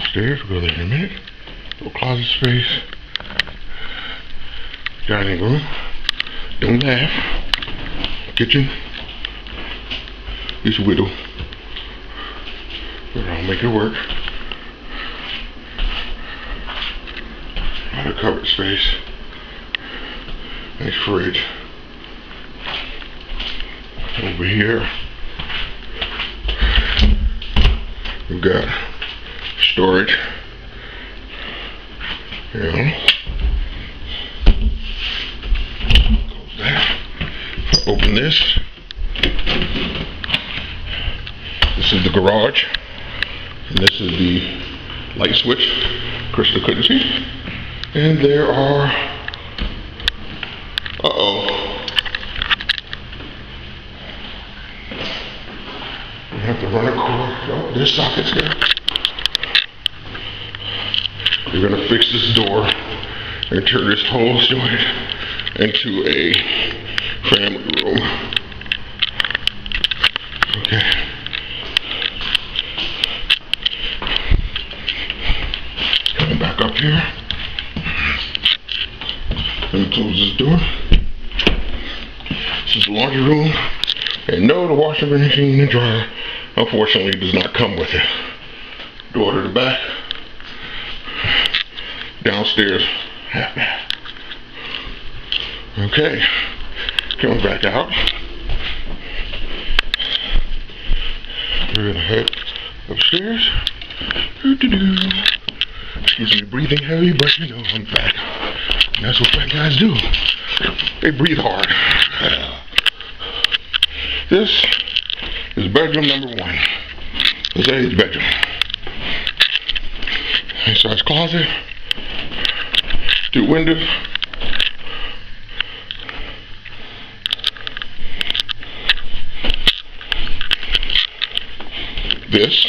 Upstairs, we'll go there in a minute. Little closet space. Dining room. Don't laugh. Kitchen. It's whittle. But I'll make it work. A lot of cupboard space. Nice fridge. Over here, we've got storage. Yeah. Close that. If I open this, this is the garage, and this is the light switch. Krista couldn't see. And there are, we have to run a cord. Oh, there's sockets here. We're gonna fix this door and turn this whole joint into a family room. Okay. Coming back up here. Let me close this door. This is the laundry room. And no, the washing machine and dryer, unfortunately, does not come with it. Door to the back. Downstairs, half bath. Okay. Coming back out. We're gonna head upstairs. Excuse me, breathing heavy, but you know I'm fat. And that's what fat guys do. They breathe hard. This is bedroom number 1. Jose's bedroom. Nice size closet. 2 windows. This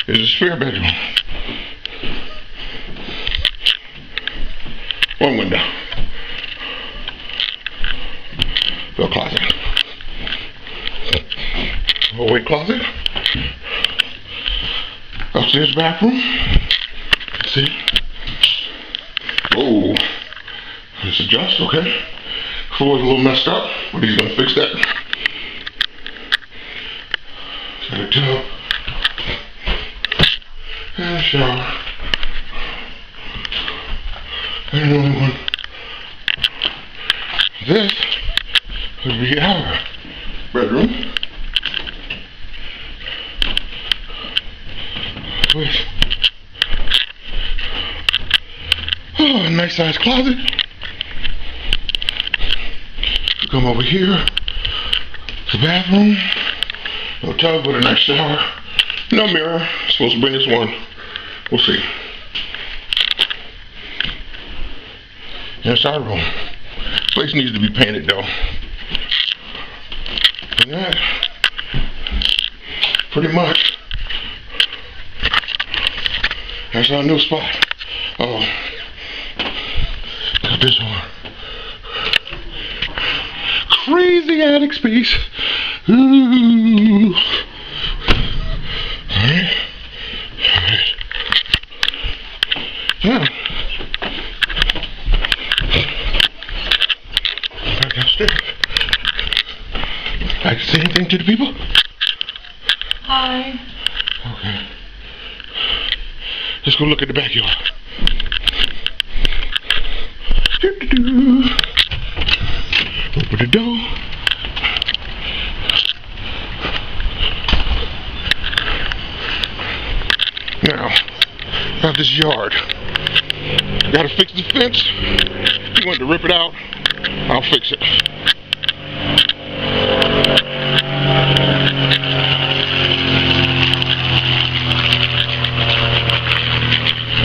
is a spare bedroom. 1 window. The closet. Hallway closet. Upstairs bathroom. See? Oh, let's adjust, okay. Floor's a little messed up, but he's gonna fix that. Got a tub. And a shower. And another one. This would be our bedroom. With a nice size closet. You come over here. The bathroom. No tub, but a nice shower. No mirror. Supposed to bring this one. We'll see. Inside room. Place needs to be painted though. And that, pretty much, that's our new spot. Oh, got this one. Crazy attic space. Ooh. Alright. Alright. Yeah. Back downstairs. Like to say anything to the people? Hi. Okay. Let's go look at the backyard. Open the door. Now, got this yard. Gotta fix the fence. You want to rip it out? I'll fix it.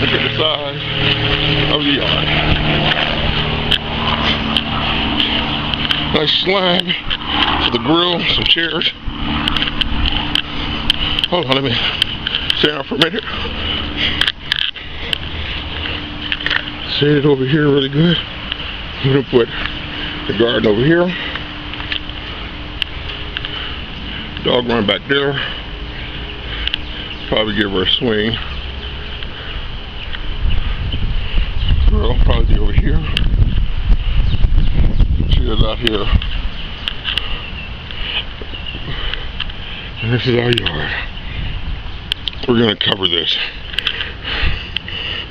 Look at the size of the yard. Nice slab for the grill, some chairs. Hold on, let me sit down for a minute. Set it over here really good. I'm gonna put the garden over here. Dog run back there. Probably give her a swing. Girl probably be over here. She is out here. And this is our yard. We're gonna cover this.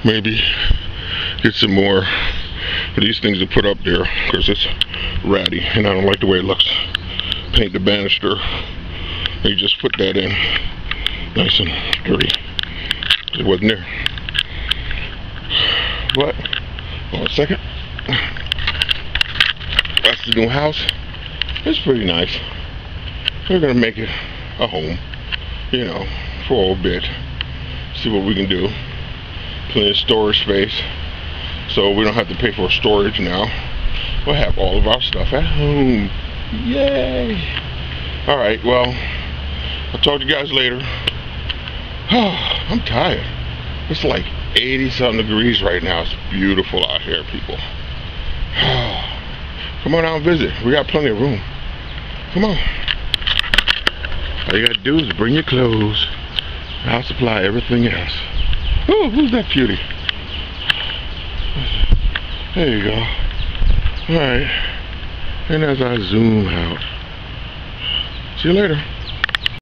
Maybe get some more of these things to put up there because it's ratty and I don't like the way it looks. Paint the banister. You just put that in nice and sturdy. It wasn't there. What? Hold on a second. That's the new house. It's pretty nice. We're gonna make it a home, you know, for a bit. See what we can do. Plenty of storage space, so we don't have to pay for storage now. We'll have all of our stuff at home. Yay! Alright, well, I'll talk to you guys later. I'm tired. It's like 80 something degrees right now. It's beautiful out here, people. Come on out and visit. We got plenty of room. Come on. All you gotta do is bring your clothes. I'll supply everything else. Oh, who's that cutie? There you go. Alright. And as I zoom out. See you later.